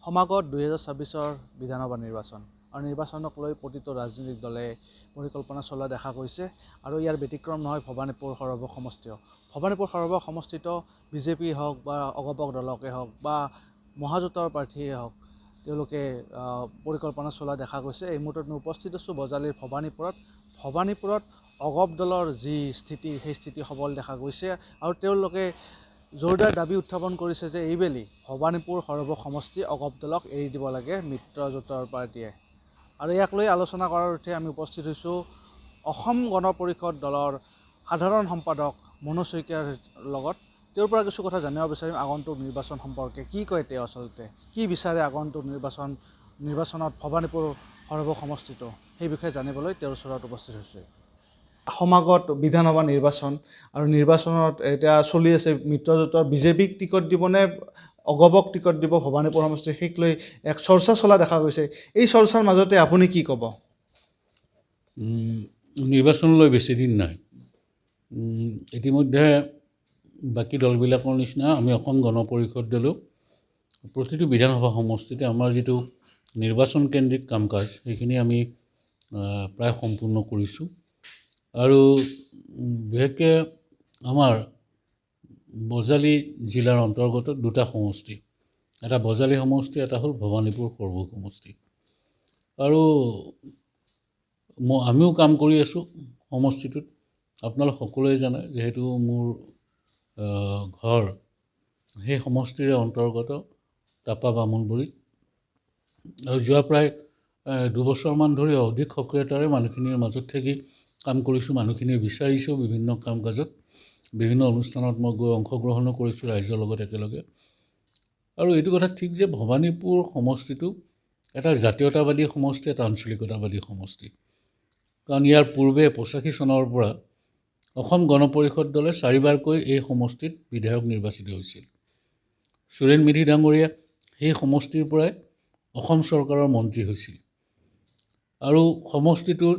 সমাগত 2026 বিধানসভা নিৰ্বাচন আৰু নিৰ্বাচনক লৈ প্ৰতিটো ৰাজনৈতিক দলে পৰিকল্পনা চলোৱা দেখা গৈছে আৰু ইয়াৰ ব্যতিক্ৰম নহয় ভবানীপুৰ সৰভোগ সমষ্টিও। ভবানীপুৰ সৰভোগ সমষ্টিত বিজেপি হওক বা অগপক দলকে হওক বা মহাজোঁটৰ প্ৰাৰ্থীয়ে হওক তেওঁলোকে পৰিকল্পনা চলোৱা দেখা গৈছে। এই মুহূৰ্তত মই উপস্থিত আছোঁ বজালীৰ ভবানীপুৰত অগপ দলৰ যি স্থিতি সেই স্থিতি সবল দেখা গৈছে আৰু তেওঁলোকে জোৰদাৰ দাবী উত্থাপন কৰিছে যে এইবেলি ভবানীপুৰ সৰভোগ সমষ্টি অগপ দলক এৰি দিব লাগে মিত্ৰজোঁটৰ পাৰ্টীয়ে। আৰু ইয়াক লৈ আলোচনা কৰাৰ অৰ্থে আমি উপস্থিত হৈছোঁ অসম গণ পৰিষদ দলৰ সাধাৰণ সম্পাদক মনোজ শইকীয়াৰ লগত। তেওঁৰ পৰা কিছু কথা জানিব বিচাৰিম আগন্তুক নিৰ্বাচন সম্পৰ্কে। কি কয় তেওঁ আচলতে, কি বিচাৰে আগন্তুক নিৰ্বাচনত ভবানীপুৰ সৰভোগ সমষ্টিটো, সেই বিষয়ে জানিবলৈ তেওঁৰ ওচৰত উপস্থিত হৈছে। সমাগত বিধানসভা নিৰ্বাচন আৰু নিৰ্বাচনত এতিয়া চলি আছে মিত্ৰজোঁটৰ বিজেপিক টিকট দিবনে অগপক টিকট দিব ভবানীপুৰ সমষ্টি, সেইক লৈ এক চৰ্চা চলা দেখা গৈছে। এই চৰ্চাৰ মাজতে আপুনি কি ক'ব? নিৰ্বাচনলৈ বেছি দিন নাই। ইতিমধ্যে বাকী দলবিলাকৰ নিচিনা আমি অসম গণ পৰিষদ দলেও প্ৰতিটো বিধানসভা সমষ্টিতে আমাৰ যিটো নিৰ্বাচন কেন্দ্ৰিক কাম কাজ সেইখিনি আমি প্ৰায় সম্পূৰ্ণ কৰিছোঁ। আৰু বিশেষকৈ আমাৰ বজালী জিলাৰ অন্তৰ্গত দুটা সমষ্টি, এটা বজালী সমষ্টি, এটা হ'ল ভবানীপুৰ সৰভোগ সমষ্টি। আৰু আমিও কাম কৰি আছোঁ সমষ্টিটোত। আপোনালোক সকলোৱে জানে যিহেতু মোৰ ঘৰ সেই সমষ্টিৰে অন্তৰ্গত টাপা বামুণবুৰিত। আৰু যোৱা প্ৰায় 2 বছৰমান ধৰি অধিক সক্ৰিয়তাৰে মানুহখিনিৰ মাজত থাকি কাম কৰিছোঁ। মানুহখিনিয়ে বিচাৰিছেও বিভিন্ন কাম কাজত, বিভিন্ন অনুষ্ঠানত মই গৈ অংশগ্ৰহণো কৰিছোঁ ৰাইজৰ লগত একেলগে। আৰু এইটো কথা ঠিক যে ভবানীপুৰ সমষ্টিটো এটা জাতীয়তাবাদী সমষ্টি, এটা আঞ্চলিকতাবাদী সমষ্টি। কাৰণ ইয়াৰ পূৰ্বে 85 চনৰ পৰা অসম গণ পৰিষদ দলে 4বাৰকৈ এই সমষ্টিত বিধায়ক নিৰ্বাচিত হৈছিল। সুৰেণ মেধি ডাঙৰীয়া সেই সমষ্টিৰ পৰাই অসম চৰকাৰৰ মন্ত্ৰী হৈছিল। আৰু সমষ্টিটোৰ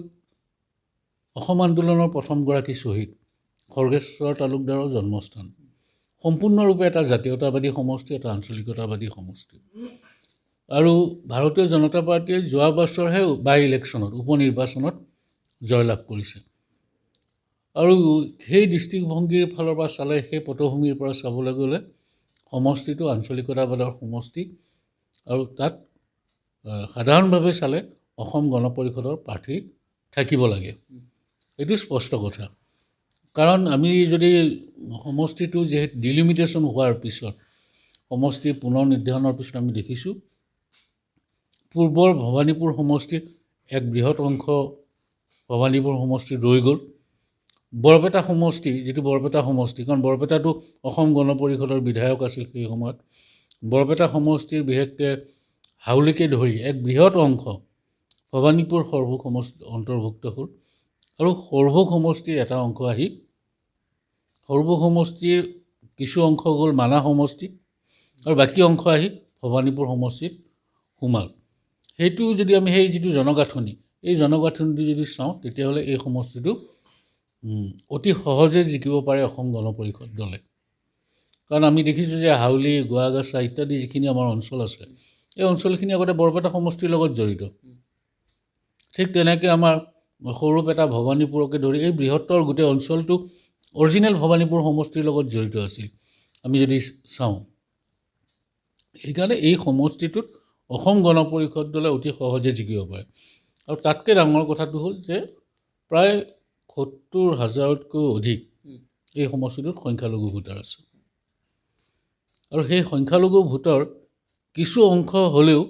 অসম আন্দোলনৰ প্ৰথমগৰাকী শ্বহীদ খৰ্গেশ্বৰ তালুকদাৰৰ জন্মস্থান। সম্পূৰ্ণৰূপে এটা জাতীয়তাবাদী সমষ্টি, এটা আঞ্চলিকতাবাদী সমষ্টি। আৰু ভাৰতীয় জনতা পাৰ্টীয়ে যোৱা বছৰহে বাই ইলেকশ্যনত, উপ নিৰ্বাচনত জয়লাভ কৰিছে। আৰু সেই দৃষ্টিভংগীৰ ফালৰ পৰা চালে, সেই পটভূমিৰ পৰা চাবলৈ গ'লে সমষ্টিটো আঞ্চলিকতাবাদৰ সমষ্টি। আৰু তাত সাধাৰণভাৱে চালে অসম গণ পৰিষদৰ প্ৰাৰ্থী থাকিব লাগে, এইটো স্পষ্ট কথা। কাৰণ আমি যদি সমষ্টিটো যিহেতু ডিলিমিটেশ্যন হোৱাৰ পিছত, সমষ্টি পুনৰ নিৰ্ধাৰণৰ পিছত আমি দেখিছোঁ পূৰ্বৰ ভবানীপুৰ সমষ্টিৰ এক বৃহৎ অংশ ভবানীপুৰ সমষ্টি ৰৈ গ'ল। বৰপেটা সমষ্টি, যিটো বৰপেটা সমষ্টি, কাৰণ বৰপেটাটো অসম গণ পৰিষদৰ বিধায়ক আছিল সেই সময়ত, বৰপেটা সমষ্টিৰ বিশেষকৈ হাউলিকে ধৰি এক বৃহৎ অংশ ভবানীপুৰ সৰভোগ সমষ্টিত অন্তৰ্ভুক্ত হ'ল। আৰু সৰভোগ সমষ্টিৰ এটা অংশ আহি সৰভোগ সমষ্টিৰ কিছু অংশ গ'ল মানা সমষ্টিত, আৰু বাকী অংশ আহি ভবানীপুৰ সমষ্টিত সোমাল। সেইটো যদি আমি সেই যিটো জনগাঁথনি, এই জনগাঁথনিটো যদি চাওঁ, তেতিয়াহ'লে এই সমষ্টিটো অতি সহজে জিকিব পাৰে অসম গণ পৰিষদ দলে। কাৰণ আমি দেখিছোঁ যে হাউলি, গোৱাগাছা ইত্যাদি যিখিনি আমাৰ অঞ্চল আছে, এই অঞ্চলখিনি আগতে বৰপেটা সমষ্টিৰ লগত জড়িত। ঠিক তেনেকৈ আমাৰ সৰুপেটা, ভবানীপুৰকে ধৰি এই বৃহত্তৰ গোটেই অঞ্চলটো অৰিজিনেল ভবানীপুৰ সমষ্টিৰ লগত জড়িত আছিল আমি যদি চাওঁ। সেইকাৰণে এই সমষ্টিটোত অসম গণ পৰিষদ দলে অতি সহজে জিকিব পাৰে। আৰু তাতকৈ ডাঙৰ কথাটো হ'ল যে প্ৰায় 70,000তকৈ অধিক এই সমষ্টিটোত সংখ্যালঘু ভোটাৰ আছে। আৰু সেই সংখ্যালঘু ভোটৰ কিছু অংশ হ'লেও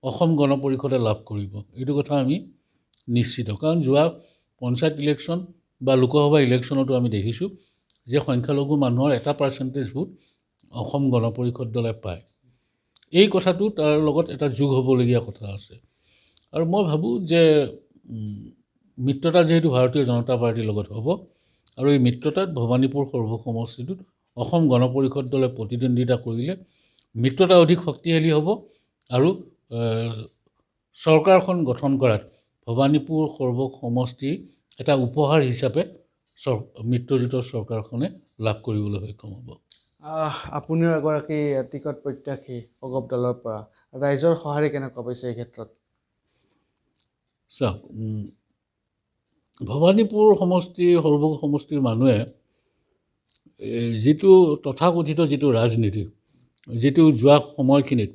অসম গণ পৰিষদে লাভ কৰিব, এইটো কথা আমি নিশ্চিত। কাৰণ যোৱা পঞ্চায়ত ইলেকশ্যন বা লোকসভা ইলেকশ্যনতো আমি দেখিছোঁ যে সংখ্যালঘু মানুহৰ 1% ভোট অসম গণ পৰিষদ দলে পায়। এই কথাটো তাৰ লগত এটা যোগ হ'বলগীয়া কথা আছে। আৰু মই ভাবোঁ যে মিত্ৰতা যিহেতু ভাৰতীয় জনতা পাৰ্টীৰ লগত হ'ব, আৰু এই মিত্ৰতাত ভবানীপুৰ সৰভোগ সমষ্টিটোত অসম গণ পৰিষদ দলে প্ৰতিদ্বন্দ্বিতা কৰিলে মিত্ৰতা অধিক শক্তিশালী হ'ব। আৰু চৰকাৰখন গঠন কৰাত ভবানীপুৰ সৰভোগ সমষ্টি এটা উপহাৰ হিচাপে মিত্ৰজোঁটৰ চৰকাৰখনে লাভ কৰিবলৈ সক্ষম হ'ব। আপুনিও এগৰাকী টিকট প্ৰত্যাশী অগপ দলৰ পৰা ৰাইজৰ সঁহাৰি কেনেকুৱা পাইছে এই ক্ষেত্ৰত? চাওক, ভৱানীপুৰ সমষ্টিৰ সৰভোগ সমষ্টিৰ মানুহে যিটো তথাকথিত যিটো ৰাজনীতি, যিটো যোৱা সময়খিনিত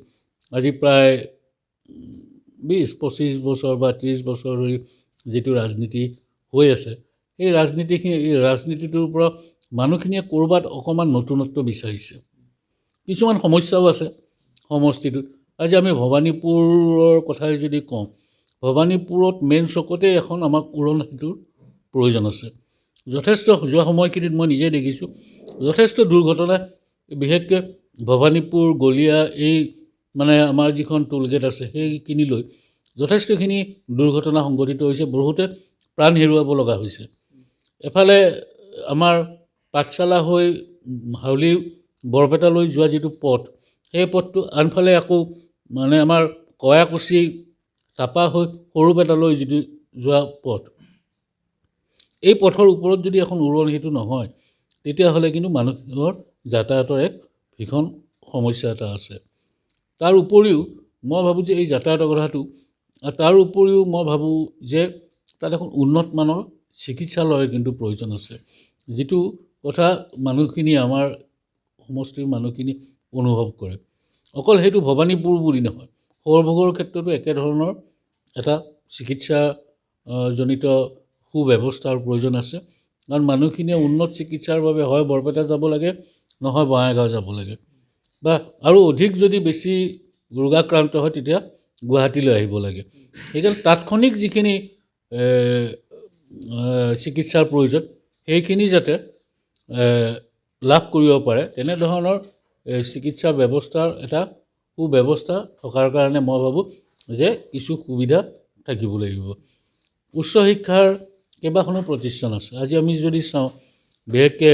আজি প্ৰায় 20-25 বছৰ বা 30 বছৰ ধৰি যিটো ৰাজনীতি হৈ আছে, এই ৰাজনীতিটোৰ পৰা মানুহখিনিয়ে ক'ৰবাত অকণমান নতুনত্ব বিচাৰিছে। কিছুমান সমস্যাও আছে সমষ্টিটোত। আজি আমি ভৱানীপুৰৰ কথাই যদি কওঁ, ভৱানীপুৰত মেইন চকতে এখন আমাক উৰণ সেতুৰ প্ৰয়োজন আছে। যথেষ্ট যোৱা সময়খিনিত মই নিজে দেখিছোঁ যথেষ্ট দুৰ্ঘটনা, বিশেষকৈ ভৱানীপুৰ গলীয়া এই মানে আমাৰ যিখন টোলগেট আছে সেইখিনি লৈ যথেষ্টখিনি দুৰ্ঘটনা সংঘটিত হৈছে, বহুতে প্ৰাণ হেৰুৱাব লগা হৈছে। এফালে আমাৰ পাঠশালা হৈ হাউলি বৰপেটালৈ যোৱা যিটো পথ, সেই পথটো আনফালে আকৌ মানে আমাৰ কয়াকুছি তাপা হৈ সৰুপেটালৈ যিটো যোৱা পথ, এই পথৰ ওপৰত যদি এখন উৰণ সেতু নহয় তেতিয়াহ'লে কিন্তু মানুহৰ যাতায়াতৰ এক ভীষণ সমস্যা এটা আছে। তাৰ উপৰিও মই ভাবোঁ যে এই যাতায়াতৰ কথাটো, তাৰ উপৰিও মই ভাবোঁ যে তাত এখন উন্নত মানৰ চিকিৎসালয়ৰ কিন্তু প্ৰয়োজন আছে, যিটো কথা মানুহখিনি আমাৰ সমষ্টিৰ মানুহখিনি অনুভৱ কৰে। অকল সেইটো ভৱানীপুৰ বুলি নহয়, সৰভোগৰ ক্ষেত্ৰতো একেধৰণৰ এটা চিকিৎসা জনিত সুব্যৱস্থাৰ প্ৰয়োজন আছে। কাৰণ মানুহখিনিয়ে উন্নত চিকিৎসাৰ বাবে হয় বৰপেটা যাব লাগে, নহয় বঙাইগাঁও যাব লাগে, বা আৰু অধিক যদি বেছি ৰোগাক্ৰান্ত হয় তেতিয়া গুৱাহাটীলৈ আহিব লাগে। সেইকাৰণে তাৎক্ষণিক যিখিনি চিকিৎসাৰ প্ৰয়োজন সেইখিনি যাতে লাভ কৰিব পাৰে, তেনেধৰণৰ চিকিৎসা ব্যৱস্থাৰ এটা সুব্যৱস্থা থকাৰ কাৰণে মই ভাবোঁ যে কিছু সুবিধা থাকিব লাগিব। উচ্চ শিক্ষাৰ কেইবাখনো প্ৰতিষ্ঠান আছে। আজি আমি যদি চাওঁ, বিশেষকৈ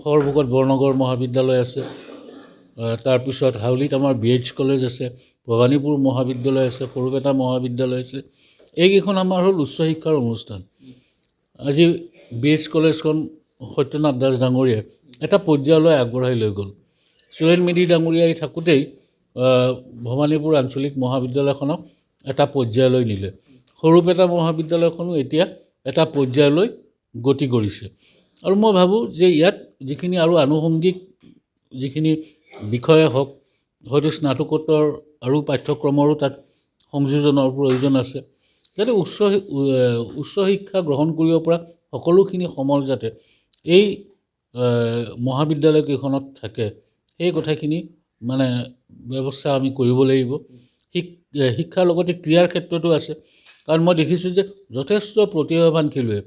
সৰভোগত বৰনগৰ মহাবিদ্যালয় আছে, তাৰপিছত হাউলিত আমাৰ BH কলেজ আছে, ভৱানীপুৰ মহাবিদ্যালয় আছে, সৰুপেটা মহাবিদ্যালয় আছে। এইকেইখন আমাৰ হ'ল উচ্চ শিক্ষাৰ অনুষ্ঠান। আজি BH কলেজখন সত্যনাথ দাস ডাঙৰীয়াই এটা পৰ্যায়লৈ আগবঢ়াই লৈ গ'ল। সুৰেণ মেধি ডাঙৰীয়াই থাকোঁতেই ভৱানীপুৰ আঞ্চলিক মহাবিদ্যালয়খনক এটা পৰ্যায়লৈ নিলে। সৰুপেটা মহাবিদ্যালয়খনো এতিয়া এটা পৰ্যায়লৈ গতি কৰিছে। আৰু মই ভাবোঁ যে ইয়াত যিখিনি আৰু আনুষংগিক যিখিনি বিষয়ে হওক, হয়তো স্নাতকোত্তৰ আৰু পাঠ্যক্ৰমৰো তাত সংযোজনৰ প্ৰয়োজন আছে, যাতে উচ্চ শিক্ষা গ্ৰহণ কৰিব পৰা সকলোখিনি সমল যাতে এই মহাবিদ্যালয়কেইখনত থাকে, সেই কথাখিনি মানে ব্যৱস্থা আমি কৰিব লাগিব। শিক্ষাৰ লগতে ক্ৰীড়াৰ ক্ষেত্ৰতো আছে। কাৰণ মই দেখিছোঁ যে যথেষ্ট প্ৰতিভাৱান খেলুৱৈ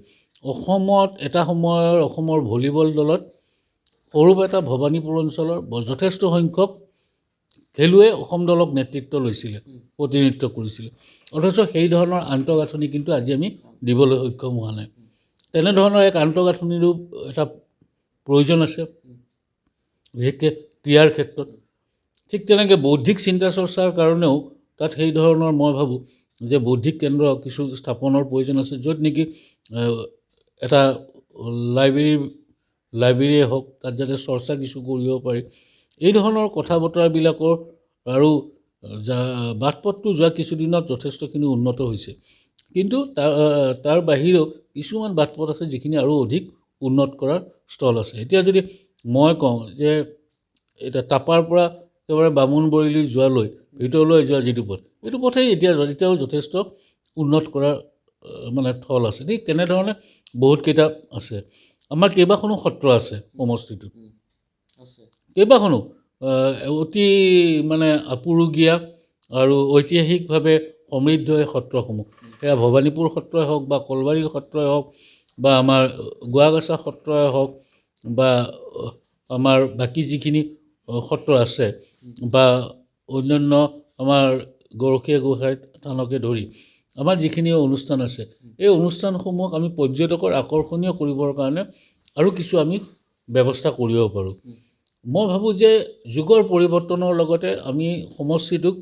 অসমত এটা সময়ৰ অসমৰ ভলীবল দলত সৰুপেটা ভৱানীপুৰ অঞ্চলৰ যথেষ্ট সংখ্যক খেলুৱৈ অসম দলক নেতৃত্ব লৈছিলে, প্ৰতিনিধিত্ব কৰিছিলে, অথচ সেই ধৰণৰ আন্তঃগাঁথনি কিন্তু আজি আমি দিবলৈ সক্ষম হোৱা নাই। তেনেধৰণৰ এক আন্তঃগাঁথনিৰো এটা প্ৰয়োজন আছে, বিশেষকৈ ক্ৰীড়াৰ ক্ষেত্ৰত। ঠিক তেনেকৈ বৌদ্ধিক চিন্তা চৰ্চাৰ কাৰণেও তাত সেই ধৰণৰ মই ভাবোঁ যে বৌদ্ধিক কেন্দ্ৰ কিছু স্থাপনৰ প্ৰয়োজন আছে, য'ত নেকি এটা লাইব্ৰেৰীয়ে হওক, তাত যাতে চৰ্চা কিছু কৰিব পাৰি। এই ধৰণৰ কথা বতৰাবিলাকৰ আৰু বাট পথটো যোৱা কিছুদিনত যথেষ্টখিনি উন্নত হৈছে, কিন্তু তাৰ বাহিৰেও কিছুমান বাট পথ আছে যিখিনি আৰু অধিক উন্নত কৰাৰ স্থল আছে। এতিয়া যদি মই কওঁ যে এতিয়া তাপাৰ পৰা একেবাৰে বামুণবড়িলৈ যোৱালৈ ভিতৰলৈ যোৱা যিটো পথ, এইটো পথেই এতিয়াও যথেষ্ট উন্নত কৰাৰ মানে থল আছে। ঠিক তেনেধৰণে বহুতকেইটা আছে। আমাৰ কেইবাখনো সত্ৰ আছে সমষ্টিটোত, কেইবাখনো অতি মানে আপুৰুগীয়া আৰু ঐতিহাসিকভাৱে সমৃদ্ধ এই সত্ৰসমূহ। সেয়া ভৱানীপুৰ সত্ৰই হওক বা কলবাৰী সত্ৰই হওক বা আমাৰ গোৱাগাছা সত্ৰই হওক বা আমাৰ বাকী যিখিনি সত্ৰ আছে বা অন্যান্য আমাৰ গৰখীয়া গোসাঁই থানকে ধৰি আমাৰ যিখিনি অনুষ্ঠান আছে, এই অনুষ্ঠানসমূহক আমি পৰ্যটকৰ আকৰ্ষণীয় কৰিবৰ কাৰণে আৰু কিছু আমি ব্যৱস্থা কৰিব পাৰোঁ। মই ভাবোঁ যে যুগৰ পৰিৱৰ্তনৰ লগতে আমি সমষ্টিটোক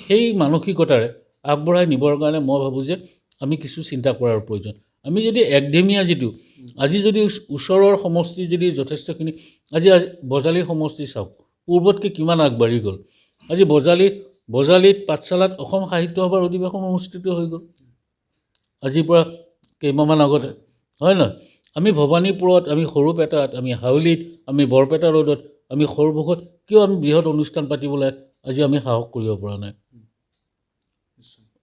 সেই মানসিকতাৰে আগবঢ়াই নিবৰ কাৰণে মই ভাবোঁ যে আমি কিছু চিন্তা কৰাৰ প্ৰয়োজন। আমি যদি একঢেমীয়া যিটো আজি যদি ওচৰৰ সমষ্টি যদি যথেষ্টখিনি আজি বজালী সমষ্টি চাওক পূৰ্বতকৈ কিমান আগবাঢ়ি গ'ল আজি বজালীত পাঠশালাত অসম সাহিত্য সভাৰ অধিৱেশন অনুষ্ঠিত হৈ গ'ল আজিৰ পৰা কেইমাহমান আগতে হয় নহয় আমি ভৱানীপুৰত আমি সৰুপেটাত আমি হাউলিত আমি বৰপেটা ৰোডত আমি সৰুভোগত কিয় আমি বৃহৎ অনুষ্ঠান পাতিবলৈ আজি আমি সাহস কৰিব পৰা নাই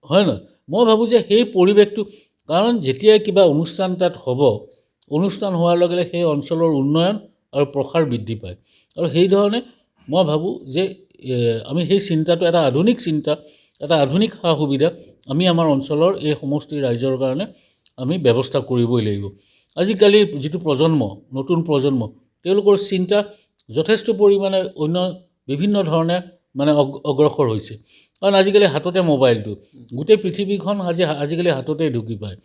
হয় নহয় মই ভাবোঁ যে সেই পৰিৱেশটো কাৰণ যেতিয়াই কিবা অনুষ্ঠান তাত হ'ব অনুষ্ঠান হোৱাৰ লগে লগে সেই অঞ্চলৰ উন্নয়ন আৰু প্ৰসাৰ বৃদ্ধি পায় আৰু সেইধৰণে মই ভাবোঁ যে আমি সেই চিন্তাটো এটা আধুনিক চিন্তা এটা আধুনিক সা সুবিধা আমি আমাৰ অঞ্চলৰ এই সমষ্টি ৰাইজৰ কাৰণে আমি ব্যৱস্থা কৰিবই লাগিব আজিকালিৰ যিটো প্ৰজন্ম নতুন প্ৰজন্ম তেওঁলোকৰ চিন্তা যথেষ্ট পৰিমাণে অন্য বিভিন্ন ধৰণে মানে অগ্ৰসৰ হৈছে কাৰণ আজিকালি হাততে মোবাইলটো গোটেই পৃথিৱীখন আজিকালি হাততে ঢুকি পায়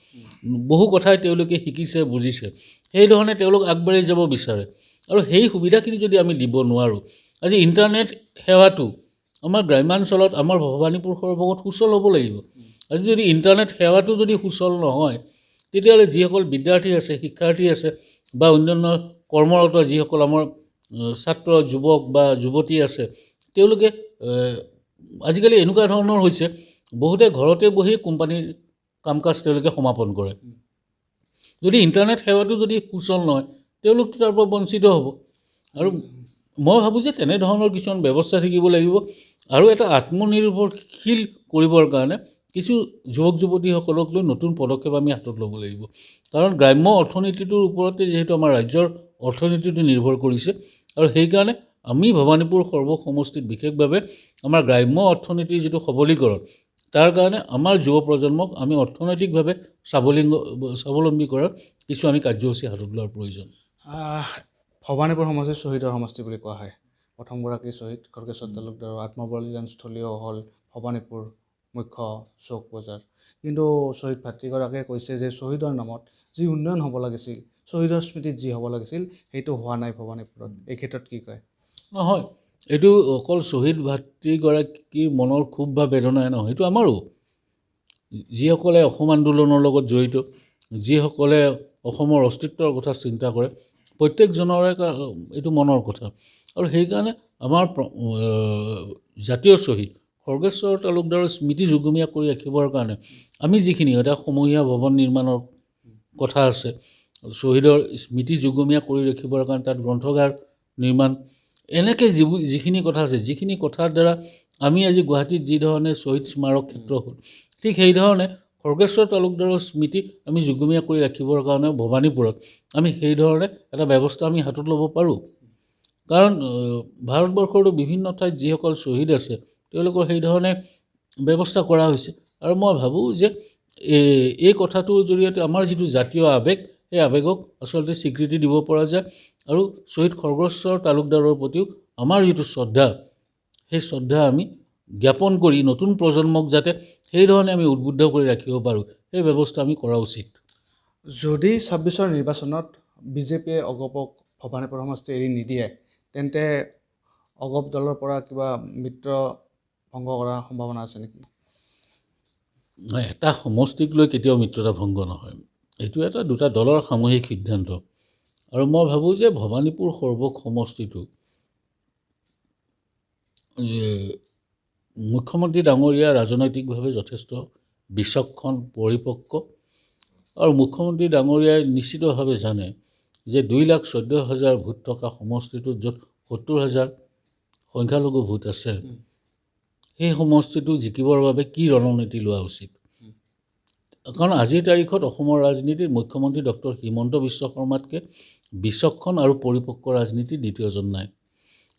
বহু কথাই তেওঁলোকে শিকিছে বুজিছে সেইধৰণে তেওঁলোক আগবাঢ়ি যাব বিচাৰে আৰু সেই সুবিধাখিনি যদি আমি দিব নোৱাৰোঁ আজি ইণ্টাৰনেট সেৱাটো আমাৰ গ্ৰাম্যাঞ্চলত আমাৰ ভৱানীপুৰ সৰভোগত সুচল হ'ব লাগিব আজি যদি ইণ্টাৰনেট সেৱাটো যদি সুচল নহয় তেতিয়াহ'লে যিসকল বিদ্যাৰ্থী আছে শিক্ষাৰ্থী আছে বা অন্যান্য কৰ্মৰত যিসকল আমাৰ ছাত্ৰ যুৱক বা যুৱতী আছে তেওঁলোকে আজিকালি এনেকুৱা ধৰণৰ হৈছে বহুতে ঘৰতে বহি কোম্পানীৰ কাম কাজ তেওঁলোকে সমাপন কৰে যদি ইণ্টাৰনেট সেৱাটো যদি সুচল নহয় তেওঁলোকতো তাৰ পৰা বঞ্চিত হ'ব আৰু মই ভাবোঁ যে তেনেধৰণৰ কিছুমান ব্যৱস্থা থাকিব লাগিব আৰু এটা আত্মনিৰ্ভৰশীল কৰিবৰ কাৰণে কিছু যুৱক যুৱতীসকলক লৈ নতুন পদক্ষেপ আমি হাতত ল'ব লাগিব কাৰণ গ্ৰাম্য অৰ্থনীতিটোৰ ওপৰতে যিহেতু আমাৰ ৰাজ্যৰ অৰ্থনীতিটো নিৰ্ভৰ কৰিছে আৰু সেইকাৰণে আমি ভৱানীপুৰ সৰ্ব সমষ্টিত বিশেষভাৱে আমাৰ গ্ৰাম্য অৰ্থনীতিৰ যিটো সবলীকৰণ তাৰ কাৰণে আমাৰ যুৱ প্ৰজন্মক আমি অৰ্থনৈতিকভাৱে স্বাৱলম্বী কৰাৰ কিছু আমি কাৰ্যসূচী হাতত লোৱাৰ প্ৰয়োজন ভৱানীপুৰ সমষ্টি শ্বহীদৰ সমষ্টি বুলি কোৱা হয় প্ৰথমগৰাকী শ্বহীদ খৰ্গেশ্বৰ তালুকদাৰৰ আত্মবলিদানস্থলীও হ'ল ভৱানীপুৰ মুখ্য চৌক বজাৰ কিন্তু শ্বহীদ ভাতৃগৰাকীয়ে কৈছে যে শ্বহীদৰ নামত যি উন্নয়ন হ'ব লাগিছিল শ্বহীদৰ স্মৃতিত যি হ'ব লাগিছিল সেইটো হোৱা নাই ভৱানীপুৰত এই ক্ষেত্ৰত কি কয় নহয় এইটো অকল শ্বহীদ ভাতৃগৰাকীৰ মনৰ ক্ষোভ বা বেদনাই নহয় এইটো আমাৰো যিসকলে অসম আন্দোলনৰ লগত জড়িত যিসকলে অসমৰ অস্তিত্বৰ কথা চিন্তা কৰে প্ৰত্যেকজনৰে এইটো মনৰ কথা আৰু সেইকাৰণে আমাৰ জাতীয় শ্বহীদ খৰ্গেশ্বৰ তালুকদাৰৰ স্মৃতি যুগমীয়া কৰি ৰাখিবৰ কাৰণে আমি যিখিনি এটা সমূহীয়া ভৱন নিৰ্মাণৰ কথা আছে শ্বহীদৰ স্মৃতি যুগমীয়া কৰি ৰাখিবৰ কাৰণে তাত গ্ৰন্থগাৰ নিৰ্মাণ এনেকৈ যিখিনি কথা আছে যিখিনি কথাৰ দ্বাৰা আমি আজি গুৱাহাটীত যিধৰণে শ্বহীদ স্মাৰক ক্ষেত্ৰ হ'ল ঠিক সেইধৰণে খৰ্গেশ্বৰ তালুকদাৰৰ স্মৃতি আমি যুগমীয়া কৰি ৰাখিবৰ কাৰণে ভৱানীপুৰত আমি সেইধৰণে এটা ব্যৱস্থা আমি হাতত ল'ব পাৰোঁ কাৰণ ভাৰতবৰ্ষৰো বিভিন্ন ঠাইত যিসকল শ্বহীদ আছে তেওঁলোকৰ সেইধৰণে ব্যৱস্থা কৰা হৈছে আৰু মই ভাবোঁ যে এই কথাটোৰ জৰিয়তে আমাৰ যিটো জাতীয় আৱেগ সেই আৱেগক আচলতে স্বীকৃতি দিব পৰা যায় আৰু শ্বহীদ খৰ্গেশ্বৰ তালুকদাৰৰ প্ৰতিও আমাৰ যিটো শ্ৰদ্ধা সেই শ্ৰদ্ধা আমি জ্ঞাপন কৰি নতুন প্ৰজন্মক যাতে সেইধৰণে আমি উদ্বুদ্ধ কৰি ৰাখিব পাৰোঁ সেই ব্যৱস্থা আমি কৰা উচিত যদি ২৬ৰ নিৰ্বাচনত বিজেপিয়ে অগপক ভৱানীপুৰ সমষ্টি এৰি নিদিয়ে তেন্তে অগপ দলৰ পৰা কিবা মিত্ৰ ভংগ কৰাৰ সম্ভাৱনা আছে নেকি এটা সমষ্টিক লৈ কেতিয়াও মিত্ৰতা ভংগ নহয় এইটো এটা দুটা দলৰ সামূহিক সিদ্ধান্ত আৰু মই ভাবোঁ যে ভৱানীপুৰ সৰ্বক সমষ্টিটো মুখ্যমন্ত্ৰী ডাঙৰীয়া ৰাজনৈতিকভাৱে যথেষ্ট বিচক্ষণ পৰিপক্ক আৰু মুখ্যমন্ত্ৰী ডাঙৰীয়াই নিশ্চিতভাৱে জানে যে ২,১৪,০০০ ভোট থকা সমষ্টিটোত য'ত ৭০,০০০ সংখ্যালঘু ভোট আছে সেই সমষ্টিটো জিকিবৰ বাবে কি ৰণনীতি লোৱা উচিত কাৰণ আজিৰ তাৰিখত অসমৰ ৰাজনীতিত মুখ্যমন্ত্ৰী ডক্টৰ হিমন্ত বিশ্ব শৰ্মাতকৈ বিচক্ষণ আৰু পৰিপক্ক ৰাজনীতিৰ দ্বিতীয়জন নাই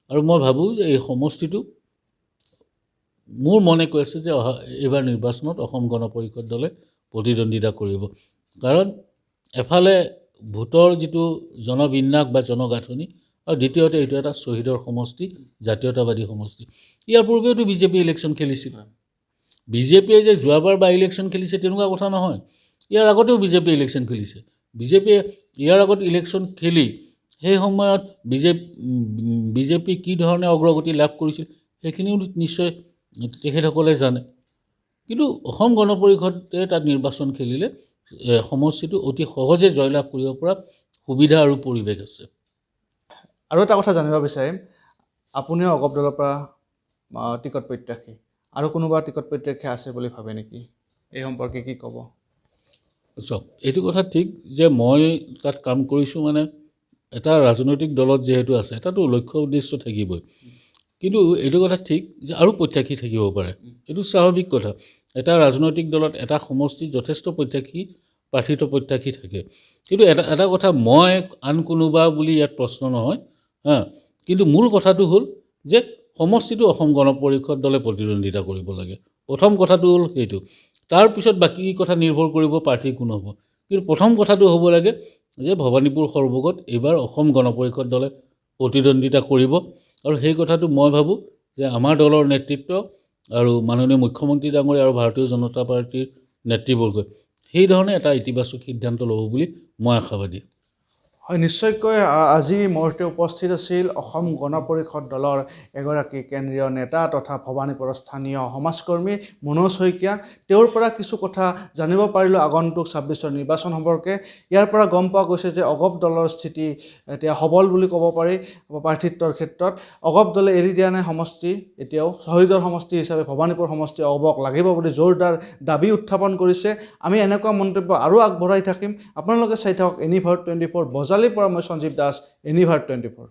আৰু মই ভাবোঁ যে এই সমষ্টিটো মোৰ মনে কৈ আছে যে এইবাৰ নিৰ্বাচনত অসম গণ পৰিষদ দলে প্ৰতিদ্বন্দ্বিতা কৰিব কাৰণ এফালে ভোটৰ যিটো জনবিন্যাস বা জনগাঁথনি আৰু দ্বিতীয়তে এইটো এটা শ্বহীদৰ সমষ্টি জাতীয়তাবাদী সমষ্টি ইয়াৰ পূৰ্বেওতো বিজেপি ইলেকশ্যন খেলিছিল বিজেপিয়ে যে যোৱাবাৰ বা ইলেকশ্যন খেলিছে তেনেকুৱা কথা নহয় ইয়াৰ আগতেও বিজেপি ইলেকশ্যন খেলিছে বিজেপিয়ে ইয়াৰ আগত ইলেকশ্যন খেলি সেই সময়ত বিজেপি কি ধৰণে অগ্ৰগতি লাভ কৰিছিল সেইখিনিও নিশ্চয় তেখেতসকলে জানে কিন্তু অসম গণ পৰিষদে তাত নিৰ্বাচন খেলিলে সমষ্টিটো অতি সহজে জয়লাভ কৰিব পৰা সুবিধা আৰু পৰিৱেশ আছে। আৰু এটা কথা জানিব বিচাৰিম, আপুনিও অগপ দলৰ পৰা টিকট প্ৰত্যাশী, আৰু কোনোবা টিকট প্ৰত্যাশী আছে বুলি ভাবে নেকি? এই সম্পৰ্কে কি ক'ব? চাওক, এইটো কথা ঠিক যে মই তাত কাম কৰিছোঁ মানে এটা ৰাজনৈতিক দলত যিহেতু আছে এটাতো লক্ষ্য উদ্দেশ্য থাকিবই, কিন্তু এইটো কথা ঠিক যে আৰু প্ৰত্যাশী থাকিব পাৰে, এইটো স্বাভাৱিক কথা। এটা ৰাজনৈতিক দলত এটা সমষ্টিত যথেষ্ট প্ৰাৰ্থিত প্ৰত্যাশী থাকে, কিন্তু এটা কথা মই আন কোনোবা বুলি ইয়াত প্ৰশ্ন নহয় হা, কিন্তু মূল কথাটো হ'ল যে সমষ্টিটো অসম গণ পৰিষদ দলে প্ৰতিদ্বন্দ্বিতা কৰিব লাগে। প্ৰথম কথাটো হ'ল সেইটো, তাৰপিছত বাকী কথা নিৰ্ভৰ কৰিব প্ৰাৰ্থী কোন হ'ব, কিন্তু প্ৰথম কথাটো হ'ব লাগে যে ভৱানীপুৰ সৰ্বগত এইবাৰ অসম গণ পৰিষদ দলে প্ৰতিদ্বন্দ্বিতা কৰিব, আৰু সেই কথাটো মই ভাবোঁ যে আমাৰ দলৰ নেতৃত্ব আৰু মাননীয় মুখ্যমন্ত্ৰী ডাঙৰীয়া আৰু ভাৰতীয় জনতা পাৰ্টীৰ নেতৃবৰ্গই সেইধৰণে এটা ইতিবাচক সিদ্ধান্ত ল'ব বুলি মই আশাবাদী। হয়, নিশ্চয়কৈ আজি মুহূৰ্তে উপস্থিত আছিল অসম গণ পৰিষদ দলৰ এগৰাকী কেন্দ্ৰীয় নেতা তথা ভৱানীপুৰৰ স্থানীয় সমাজকৰ্মী মনোজ শইকীয়া। তেওঁৰ পৰা কিছু কথা জানিব পাৰিলোঁ আগন্তুক 26ৰ নিৰ্বাচন সম্পৰ্কে। ইয়াৰ পৰা গম পোৱা গৈছে যে অগপ দলৰ স্থিতি এতিয়া সবল বুলি ক'ব পাৰি প্ৰাৰ্থিত্বৰ ক্ষেত্ৰত। অগপ দলে এৰি দিয়া নাই সমষ্টি, এতিয়াও শহীদৰ সমষ্টি হিচাপে ভৱানীপুৰ সমষ্টি অগপক লাগিব বুলি জোৰদাৰ দাবী উত্থাপন কৰিছে। আমি এনেকুৱা মন্তব্য আৰু আগবঢ়াই থাকিম। আপোনালোকে চাই থাকক এনিভাৰ্ট 24 বজালিৰ পৰা মই সঞ্জীৱ দাস, এনিভাৰ্ট 24।